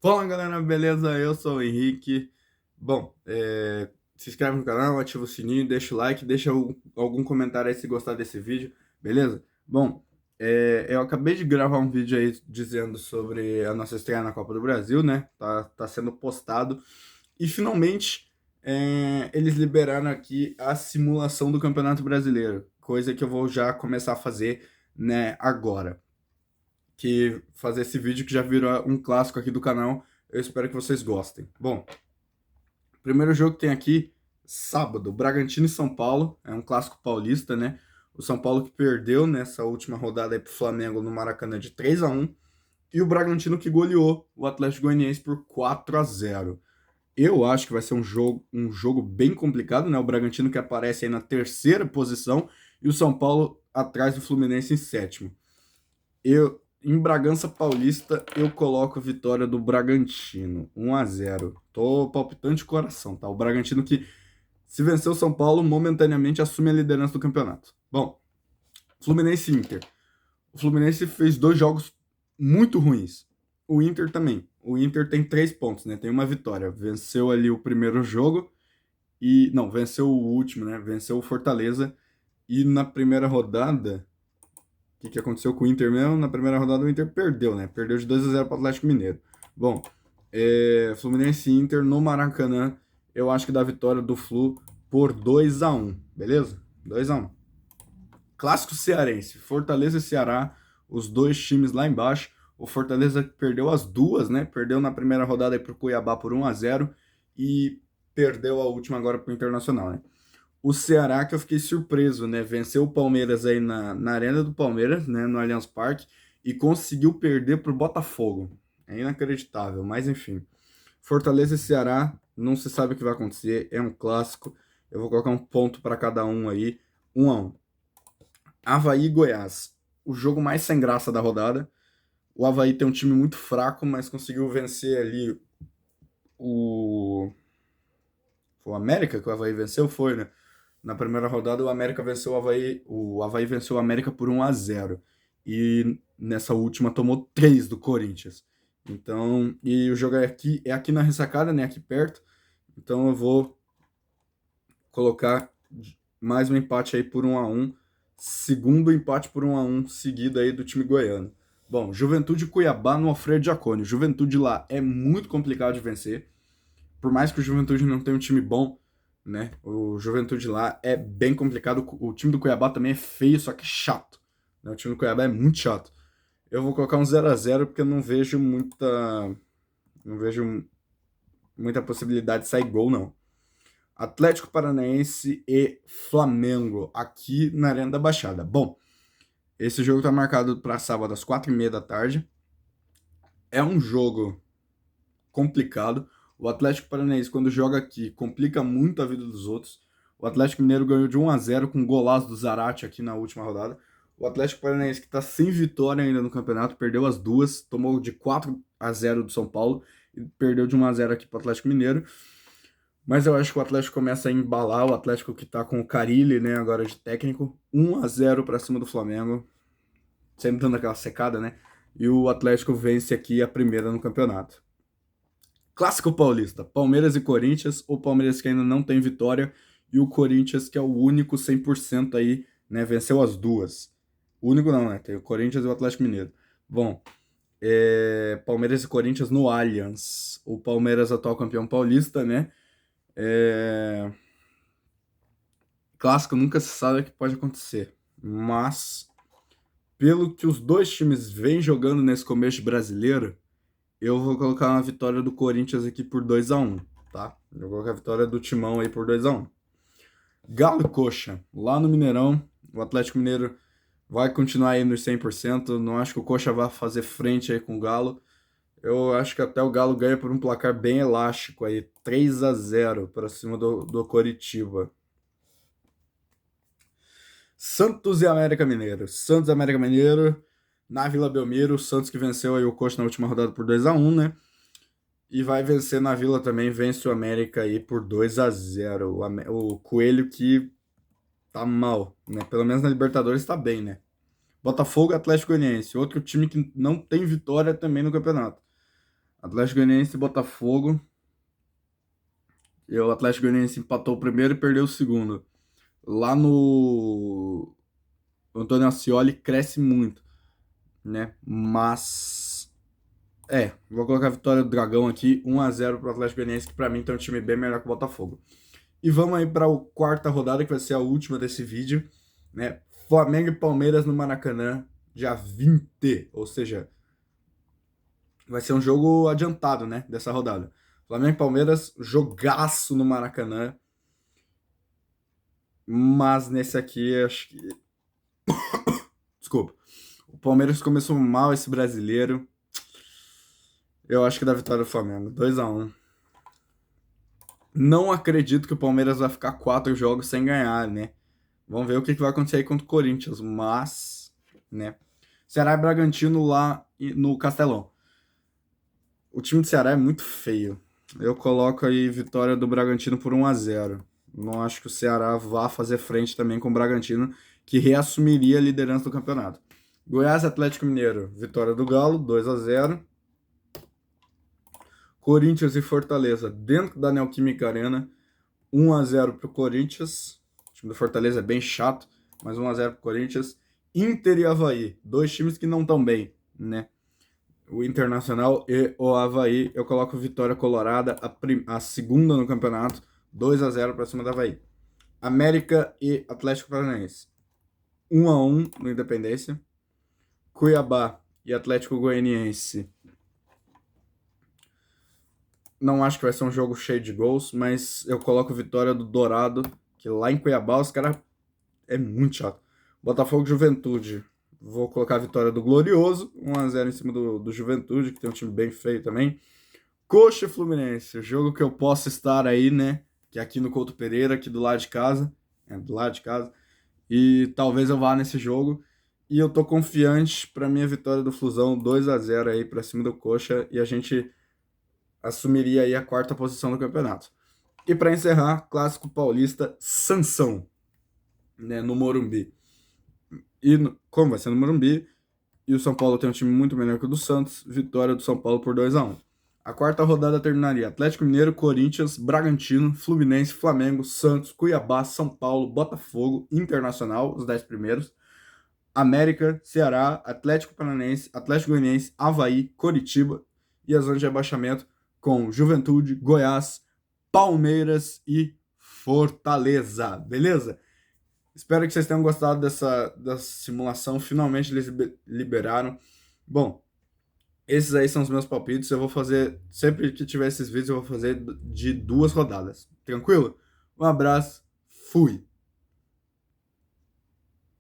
Fala galera, beleza? Eu sou o Henrique. Bom, se inscreve no canal, ativa o sininho, deixa o like, deixa algum comentário aí se gostar desse vídeo, beleza? Bom, eu acabei de gravar um vídeo aí dizendo sobre a nossa estreia na Copa do Brasil, né? Tá sendo postado. E finalmente eles liberaram aqui a simulação do Campeonato Brasileiro, coisa que eu vou já começar a fazer, né, agora que fazer esse vídeo que já virou um clássico aqui do canal. Eu espero que vocês gostem. Bom, o primeiro jogo que tem aqui, sábado, Bragantino e São Paulo. É um clássico paulista, né? O São Paulo que perdeu nessa última rodada aí pro Flamengo no Maracanã de 3-1. E o Bragantino que goleou o Atlético Goianiense por 4-0. Eu acho que vai ser um jogo bem complicado, né? O Bragantino que aparece aí na terceira posição e o São Paulo atrás do Fluminense em sétimo. Em Bragança Paulista, eu coloco a vitória do Bragantino, 1-0. Tô palpitando de coração, tá? O Bragantino que, se vencer o São Paulo, momentaneamente assume a liderança do campeonato. Bom, Fluminense e Inter. O Fluminense fez dois jogos muito ruins. O Inter também. O Inter tem 3 pontos, né? Tem uma vitória. Venceu ali o primeiro jogo e... Não, venceu o último, né? Venceu o Fortaleza. E na primeira rodada, que aconteceu com o Inter mesmo? Na primeira rodada o Inter perdeu, né? Perdeu de 2-0 para o Atlético Mineiro. Bom, Fluminense e Inter no Maracanã, eu acho que dá vitória do Flu por 2-1, beleza? 2-1. Clássico cearense, Fortaleza e Ceará, os dois times lá embaixo. O Fortaleza perdeu as duas, né? Perdeu na primeira rodada para o Cuiabá por 1-0 e perdeu a última agora para o Internacional, né? O Ceará, que eu fiquei surpreso, né? Venceu o Palmeiras aí na Arena do Palmeiras, né? No Allianz Parque, e conseguiu perder pro Botafogo. É inacreditável, mas enfim. Fortaleza e Ceará, não se sabe o que vai acontecer, é um clássico. Eu vou colocar um ponto para cada um aí, 1-1. Avaí e Goiás, o jogo mais sem graça da rodada. O Avaí tem um time muito fraco, mas conseguiu vencer ali o. Foi o América que o Avaí venceu? Foi, né? Na primeira rodada, o Avaí venceu o América por 1-0. E nessa última tomou 3 do Corinthians. Então, e o jogo é aqui na ressacada, né? Aqui perto. Então eu vou colocar mais um empate aí por 1-1. Segundo empate por 1-1 seguido aí do time goiano. Bom, Juventude e Cuiabá no Alfredo Jaconi. Juventude lá é muito complicado de vencer. Por mais que o Juventude não tenha um time bom, né? O Juventude lá é bem complicado. O time do Cuiabá também é feio, só que chato. Né? O time do Cuiabá é muito chato. Eu vou colocar um 0-0 porque eu não vejo muita possibilidade de sair gol, não. Atlético Paranaense e Flamengo, aqui na Arena da Baixada. Bom, esse jogo tá marcado para sábado às 4h30 da tarde. É um jogo complicado. O Atlético Paranaense, quando joga aqui, complica muito a vida dos outros. O Atlético Mineiro ganhou de 1-0 com um golaço do Zarate aqui na última rodada. O Atlético Paranaense, que está sem vitória ainda no campeonato, perdeu as duas, tomou de 4-0 do São Paulo e perdeu de 1-0 aqui para o Atlético Mineiro. Mas eu acho que o Atlético começa a embalar, o Atlético que está com o Carille, né, agora de técnico, 1-0 para cima do Flamengo, sempre dando aquela secada, né? E o Atlético vence aqui a primeira no campeonato. Clássico paulista, Palmeiras e Corinthians, o Palmeiras que ainda não tem vitória e o Corinthians que é o único 100% aí, né, venceu as duas. O único não, né, tem o Corinthians e o Atlético Mineiro. Bom, Palmeiras e Corinthians no Allianz. O Palmeiras atual campeão paulista, né, clássico nunca se sabe o que pode acontecer, mas pelo que os dois times vêm jogando nesse começo brasileiro, eu vou colocar uma vitória do Corinthians aqui por 2-1, tá? Eu vou colocar a vitória do Timão aí por 2-1. Galo e Coxa, lá no Mineirão, o Atlético Mineiro vai continuar aí nos 100%. Não acho que o Coxa vá fazer frente aí com o Galo. Eu acho que até o Galo ganha por um placar bem elástico aí, 3-0 para cima do Coritiba. Santos e América Mineiro. Santos e América Mineiro na Vila Belmiro. O Santos que venceu aí o Coxa na última rodada por 2-1, né? E vai vencer na Vila também, vence o América aí por 2-0. O Coelho que tá mal, né? Pelo menos na Libertadores tá bem, né? Botafogo e Atlético Goianiense, outro time que não tem vitória também no campeonato. Atlético Goianiense e Botafogo. E o Atlético Goianiense empatou o primeiro e perdeu o segundo. Lá no o Antônio Ascioli cresce muito, né? Mas vou colocar a vitória do Dragão aqui, 1-0 pro Atlético Goianiense, que pra mim tem um time bem melhor que o Botafogo. E vamos aí para a quarta rodada, que vai ser a última desse vídeo, né? Flamengo e Palmeiras no Maracanã, dia 20, ou seja, vai ser um jogo adiantado, né, dessa rodada. Flamengo e Palmeiras, jogaço no Maracanã, mas nesse aqui, acho que... Desculpa. O Palmeiras começou mal esse brasileiro. Eu acho que dá vitória do Flamengo, 2-1. Não acredito que o Palmeiras vai ficar 4 jogos sem ganhar, né? Vamos ver o que vai acontecer aí contra o Corinthians, mas, né? Ceará e Bragantino lá no Castelão. O time do Ceará é muito feio. Eu coloco aí vitória do Bragantino por 1-0. Não acho que o Ceará vá fazer frente também com o Bragantino, que reassumiria a liderança do campeonato. Goiás e Atlético Mineiro, vitória do Galo, 2-0. Corinthians e Fortaleza, dentro da Neoquímica Arena, 1-0 pro Corinthians. O time do Fortaleza é bem chato, mas 1-0 pro Corinthians. Inter e Avaí, dois times que não estão bem, né? O Internacional e o Avaí, eu coloco vitória colorada, a segunda no campeonato, 2-0 para cima do Avaí. América e Atlético Paranaense, 1-1 no Independência. Cuiabá e Atlético Goianiense, não acho que vai ser um jogo cheio de gols, mas eu coloco vitória do Dourado, que lá em Cuiabá os caras é muito chato. Botafogo e Juventude, vou colocar a vitória do Glorioso, 1-0 em cima do Juventude, que tem um time bem feio também. Coxa e Fluminense, o jogo que eu posso estar aí, né? Que é aqui no Couto Pereira, aqui do lado de casa. Do lado de casa. E talvez eu vá nesse jogo. E eu tô confiante para minha vitória do Flusão, 2-0 aí para cima do Coxa. E a gente assumiria aí a quarta posição do campeonato. E para encerrar, clássico paulista, Sansão, né? No Morumbi. E como vai ser no Morumbi, e o São Paulo tem um time muito melhor que o do Santos, vitória do São Paulo por 2-1. A quarta rodada terminaria Atlético Mineiro, Corinthians, Bragantino, Fluminense, Flamengo, Santos, Cuiabá, São Paulo, Botafogo, Internacional, os 10 primeiros, América, Ceará, Atlético Paranaense, Atlético Goianiense, Avaí, Coritiba e a zona de rebaixamento com Juventude, Goiás, Palmeiras e Fortaleza, beleza? Espero que vocês tenham gostado dessa simulação. Finalmente eles liberaram. Bom, esses aí são os meus palpites. Eu vou fazer, sempre que tiver esses vídeos, eu vou fazer de 2 rodadas. Tranquilo? Um abraço. Fui.